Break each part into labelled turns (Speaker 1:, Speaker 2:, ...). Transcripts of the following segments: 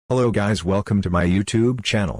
Speaker 1: Hello guys, welcome to my YouTube channel.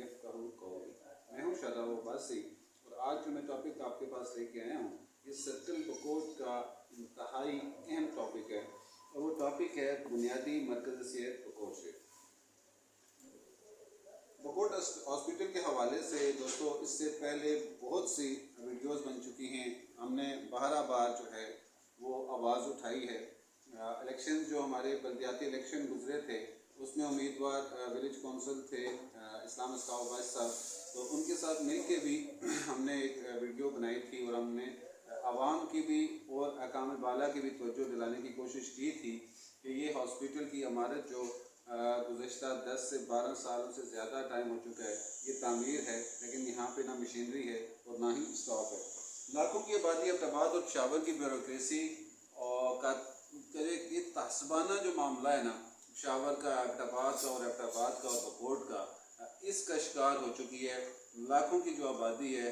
Speaker 2: यफ़क़हू क़ौली। मैं हूँ शादाब अब्बासी और आज जो मैं टॉपिक आपके पास लेके आया हूँ ये सर्कल बकोट का इंतहाई अहम टॉपिक है और वो टॉपिक है बुनियादी मरकज़ सेहत बकोट से। बकोट हॉस्पिटल के हवाले से दोस्तों इससे पहले बहुत सी वीडियोस बन चुकी हैं। हमने बार जो है वो आवाज़ उठाई है। इलेक्शन जो हमारे बल्दियाती इलेक्शन गुजरे थे उसमें उम्मीदवार विलेज कौंसिल थे इस्लाम अस्काउबाज साहब, तो उनके साथ मिल के भी हमने एक वीडियो बनाई थी और हमने आवाम की भी और अकाम बाला की भी तवज्जो दिलाने की कोशिश की थी कि ये हॉस्पिटल की इमारत जो गुज़श्ता 10 से 12 सालों से ज़्यादा टाइम हो चुका है, ये तामीर है लेकिन यहाँ पे ना मशीनरी है और ना ही स्टॉक है। लाखों की आबादी अब्टाबाद और पेशावर की ब्यूरोक्रेसी और का ये तहसबाना जो मामला है ना पेशावर का, अब्टाबाद का और बकोट का, इसका शिकार हो चुकी है। लाखों की जो आबादी है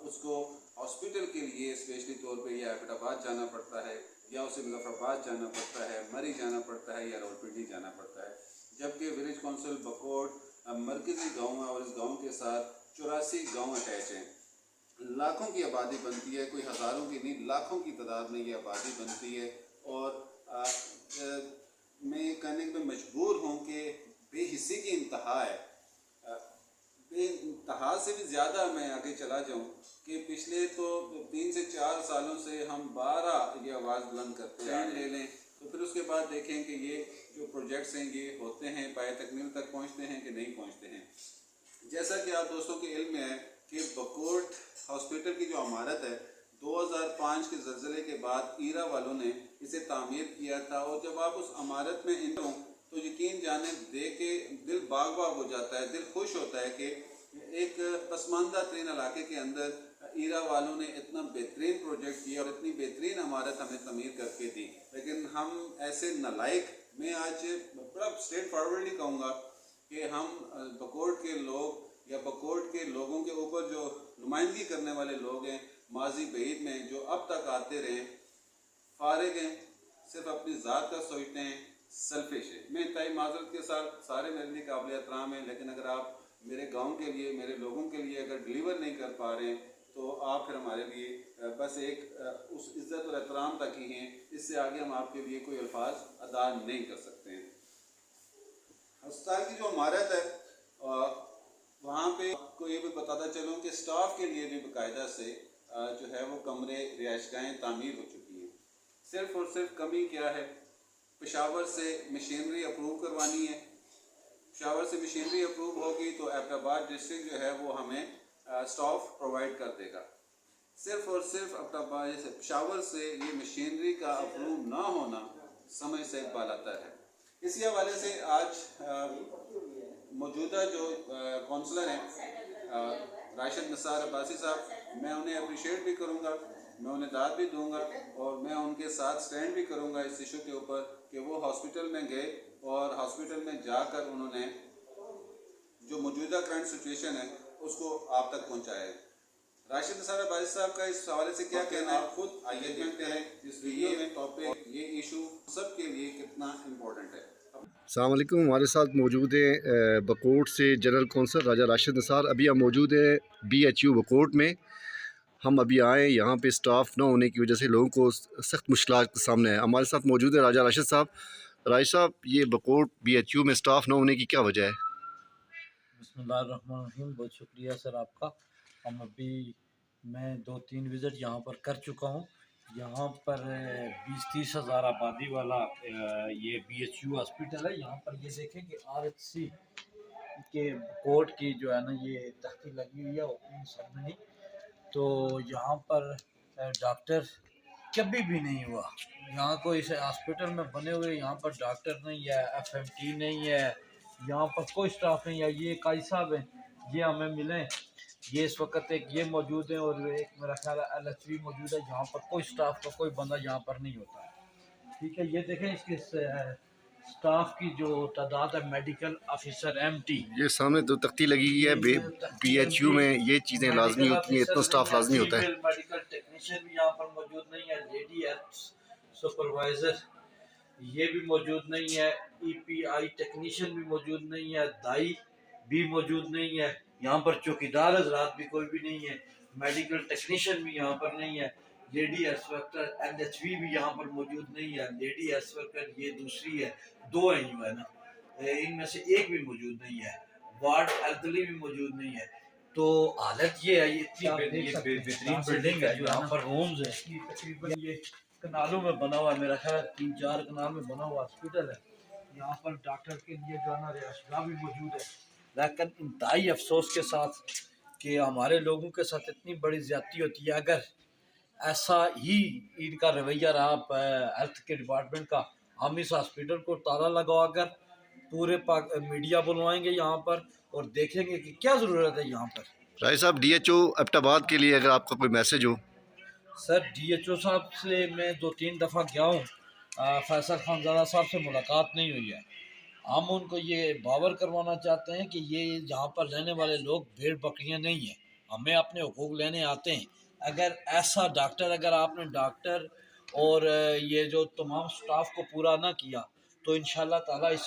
Speaker 2: उसको हॉस्पिटल के लिए स्पेशली तौर पे या अब्टाबाद जाना पड़ता है या उसे मुजफ्फराबाद जाना पड़ता है, मरी जाना पड़ता है या रावलपिंडी जाना पड़ता है, जबकि विलेज कौंसिल बकोट मरकज़ी गाँव है और इस गाँव के साथ 84 गाँव अटैच हैं। लाखों की आबादी बनती है, कोई हज़ारों की नहीं लाखों की तादाद में ये आबादी बनती है और मैं कहने पे मजबूर हूँ कि बेहिस्सी की इंतहा है। बेइंतहा से भी ज़्यादा मैं आगे चला जाऊँ कि पिछले तो 3 से 4 सालों से हम 12 ये आवाज़ बुलंद करते हैं, ले लें तो फिर उसके बाद देखें कि ये जो प्रोजेक्ट्स हैं ये होते हैं, पाए तकमील तक पहुँचते हैं कि नहीं पहुँचते हैं। जैसा कि आप दोस्तों के इल्म में है कि बकोट हॉस्पिटल की जो इमारत है 2005 के ज़लज़ले के बाद ईरा वालों ने इसे तामीर किया था और जब आप उस इमारत में इंटर तो यकीन जाने देख के दिल बाग बाग हो जाता है, दिल खुश होता है कि एक पसमानदा तरीन इलाके के अंदर ईरा वालों ने इतना बेहतरीन प्रोजेक्ट किया और इतनी बेहतरीन इमारत हमें तमीर करके दी। लेकिन हम ऐसे नालायक, मैं आज बड़ा स्ट्रेट फॉरवर्डली कहूँगा कि हम बकोट के लोग या बकोट के लोगों के ऊपर जो नुमाइंदगी करने वाले लोग हैं माजी बईद में, जो अब तक आते रहे, फारिग हैं, सिर्फ अपनी ज़ात का सोचते हैं, सेल्फिश है। मैं इंतहाई माजरत के साथ सारे मेरे लिए काबिल एहतराम हैं, लेकिन अगर आप मेरे गांव के लिए, मेरे लोगों के लिए अगर डिलीवर नहीं कर पा रहे हैं तो आप फिर हमारे लिए बस एक उस इज़्ज़त और एहतराम तक ही हैं, इससे आगे हम आपके लिए कोई अल्फाज अदा नहीं कर सकते हैं। अस्पताल की जो इमारत है वहाँ पे आपको ये भी बताता चलूँ कि स्टाफ के लिए भी बाकायदा से जो है वो कमरे, रिहाइशगाहें तामीर हो चुकी हैं। सिर्फ और सिर्फ कमी क्या है, पेशावर से मशीनरी अप्रूव करवानी है। पेशावर से मशीनरी अप्रूव होगी तो अब्टाबाद डिस्ट्रिक्ट जो है वो हमें स्टाफ प्रोवाइड कर देगा। सिर्फ और सिर्फ अब्टाबाद से, पेशावर से ये मशीनरी का अप्रूव ना होना समझ से बालातर है। इसी हवाले से आज मौजूदा जो काउंसलर हैं राशिद निसार अब्बासी साहब, मैं उन्हें अप्रिशिएट भी करूँगा, मैं उन्हें दाद भी दूँगा और मैं उनके साथ स्टैंड भी करूँगा इस इशू के ऊपर कि वो हॉस्पिटल में गए और हॉस्पिटल में जाकर उन्होंने जो मौजूदा करंट सिचुएशन है उसको आप तक पहुँचाया। राशिद निसार अब्बासी साहब का इस हवाले से क्या कहना है, खुद आइए देखते हैं इस वीडियो में टॉपिक, ये इशू सबके लिए कितना इम्पोर्टेंट है।
Speaker 3: अस्सलाम वालेकुम, हमारे साथ मौजूद हैं बकोट से जनरल कौंसल राजा राशिद निसार। अभी हम मौजूद हैं BHU बकोट में। हम अभी आए, यहाँ पे स्टाफ ना होने की वजह से लोगों को सख्त मुश्किलात का सामना है। हमारे साथ मौजूद है राजा राशिद साहब। राशिद साहब, ये बकोट BHU में स्टाफ ना होने की क्या वजह है?
Speaker 4: बिस्मिल्लाहिर्रहमानिर्रहीम, बहुत शुक्रिया सर आपका। मैं 2-3 विज़िट यहाँ पर कर चुका हूँ। यहाँ पर 20-30 हज़ार आबादी वाला ये BHU हॉस्पिटल है। यहाँ पर ये देखें कि RHC के कोर्ट की जो है ना ये तख्ती लगी हुई है ओपनिंग सेरेमनी, तो यहाँ पर डॉक्टर कभी भी नहीं हुआ। यहाँ कोई इस हॉस्पिटल में बने हुए यहाँ पर डॉक्टर नहीं है, FMT नहीं है, यहाँ पर कोई स्टाफ नहीं है। ये काई साहब हैं, ये हमें मिले, ये इस वक्त एक ये मौजूद है और एक मेरा ख्याल है LHV मौजूद है। यहाँ पर कोई स्टाफ का कोई बंदा यहाँ पर नहीं होता है, ठीक है। ये देखें इसके स्टाफ की जो तादाद है, मेडिकल ऑफिसर MT,
Speaker 3: ये सामने तो तख्ती लगी हुई है। BHU में ये चीज़ें लाजमी होती हैं, इतना स्टाफ लाजमी होता है।
Speaker 4: मेडिकल टेक्नीशियन भी यहाँ पर मौजूद नहीं है, लेडी हेल्थ सुपरवाइज़र ये भी मौजूद नहीं है, EPI टेक्नीशियन भी मौजूद नहीं है, दाई भी मौजूद नहीं है, यहाँ पर चौकीदार हजरात भी कोई भी नहीं है, मेडिकल टेक्नीशियन भी यहाँ पर नहीं है, लेडी हेल्थ वर्कर LHV भी यहाँ पर मौजूद नहीं है, लेडी हेल्थ वर्कर ये दूसरी है, दो है यूँ है ना, इनमें से एक भी मौजूद नहीं है, वार्ड एल्डरली भी मौजूद नहीं है। तो हालत ये है, ये इतनी बेहतरीन बिल्डिंग है, जो यहाँ पर रूम्स है, तकरीबन ये कनालों में बना हुआ है, मेरा ख्याल 3-4 कनाल में बना हुआ हॉस्पिटल है। यहाँ पर डॉक्टर के लिए जो है ना रिहायशगाह भी मौजूद है, लेकिन इंतहाई अफसोस के साथ कि हमारे लोगों के साथ इतनी बड़ी ज्यादती होती है। अगर ऐसा ही इनका रवैया रहा हेल्थ के डिपार्टमेंट का, हम इस हॉस्पिटल को ताला लगवा कर पूरे मीडिया बुलवाएंगे यहाँ पर और देखेंगे कि क्या ज़रूरत है यहाँ पर।
Speaker 3: राय साहब, DHO एबटाबाद के लिए अगर आपका कोई मैसेज हो।
Speaker 4: सर DHO साहब से मैं 2-3 दफ़ा गया हूँ, फैसल खानज़ादा साहब से मुलाकात नहीं हुई है। हम उनको ये बावर करवाना चाहते हैं कि ये यहाँ पर रहने वाले लोग भेड़ बकरियाँ नहीं हैं, हमें अपने हुकूक लेने आते हैं। अगर ऐसा डॉक्टर, अगर आपने डॉक्टर और ये जो तमाम स्टाफ को पूरा ना किया तो इंशाल्लाह ताला इस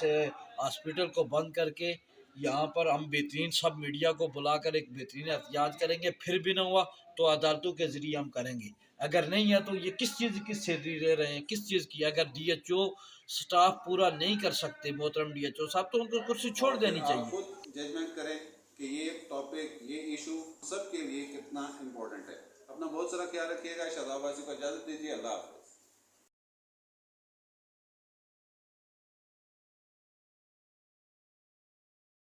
Speaker 4: हॉस्पिटल को बंद करके यहाँ पर हम बेहतरीन सब मीडिया को बुलाकर एक बेहतरीन एहतियात करेंगे। फिर भी ना हुआ तो अदालतों के ज़रिए हम करेंगे। अगर नहीं है तो ये किस चीज़ की सैलरी ले रहे हैं, किस चीज़ की? अगर DHO स्टाफ पूरा नहीं कर सकते मोहतरम DHO साहब, तो उनको कुर्सी छोड़ देनी चाहिए।
Speaker 2: खुद जजमेंट करें कि ये टॉपिक, ये इशू सबके लिए कितना इम्पोर्टेंट है। अपना बहुत सारा ख्याल रखिएगा। शादाबाजी को इजाज़त दीजिए। अल्लाह हाफ़िज़।